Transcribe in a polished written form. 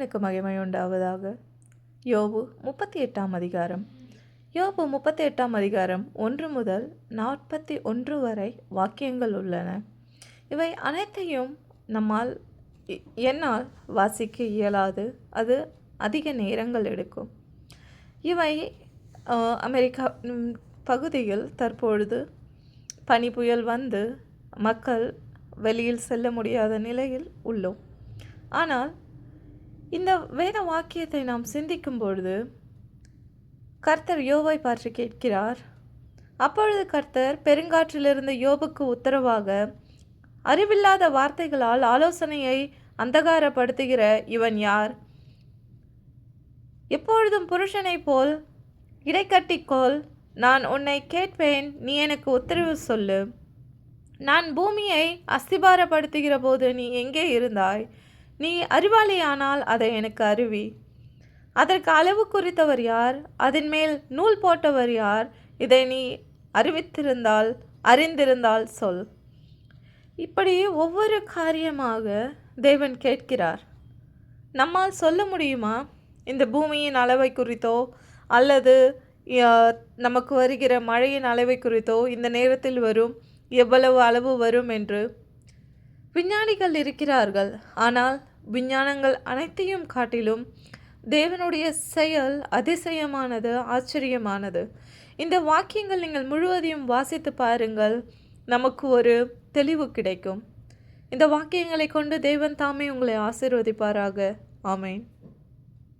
தேவனுக்கு மகிமை உண்டாவதாக. யோபு 38ஆம் அதிகாரம். யோபு 38ஆம் அதிகாரம் 1 முதல் 41 வரை வாக்கியங்கள் உள்ளன. இவை அனைத்தையும் நம்மால் என்னால் வாசிக்க இயலாது. அது அதிக நேரங்கள் எடுக்கும். இவை அமெரிக்கா பகுதியில் தற்பொழுது பனி புயல் வந்து மக்கள் வெளியில் செல்ல முடியாத நிலையில் உள்ளோம். ஆனால் இந்த வேத வாக்கியத்தை நாம் சிந்திக்கும் பொழுது கர்த்தர் யோபை பார்த்து கேட்கிறார். அப்பொழுது கர்த்தர் பெருங்காற்றிலிருந்து யோபுக்கு உத்தரவாக, அறிவில்லாத வார்த்தைகளால் ஆலோசனையை அந்தகாரப்படுத்துகிற இவன் யார்? எப்பொழுதும் புருஷனைப் போல் இடைக்கட்டிக்கொள், நான் உன்னை கேட்பேன், நீ எனக்கு உத்தரவு சொல்லு. நான் பூமியை அஸ்திபாரப்படுத்துகிற போது நீ எங்கே இருந்தாய்? நீ அறிவாளியானால் அதை எனக்கு அறிவி. அதற்கு அளவு குறித்தவர் யார்? அதன் மேல் நூல் போட்டவர் யார்? இதை நீ அறிந்திருந்தால் சொல். இப்படி ஒவ்வொரு காரியமாக தேவன் கேட்கிறார். நம்மால் சொல்ல முடியுமா? இந்த பூமியின் அளவை குறித்தோ அல்லது நமக்கு வருகிற மழையின் அளவை குறித்தோ இந்த நேரத்தில் வரும், எவ்வளவு அளவு வரும் என்று? விஞ்ஞானிகள் இருக்கிறார்கள். ஆனால் விஞ்ஞானங்கள் அனைத்தையும் காட்டிலும் தேவனுடைய செயல் அதிசயமானது, ஆச்சரியமானது. இந்த வாக்கியங்கள் நீங்கள் முழுவதையும் வாசித்து பாருங்கள், நமக்கு ஒரு தெளிவு கிடைக்கும். இந்த வாக்கியங்களை கொண்டு தேவன் தாமே உங்களை ஆசீர்வதிப்பாராக. ஆமென்.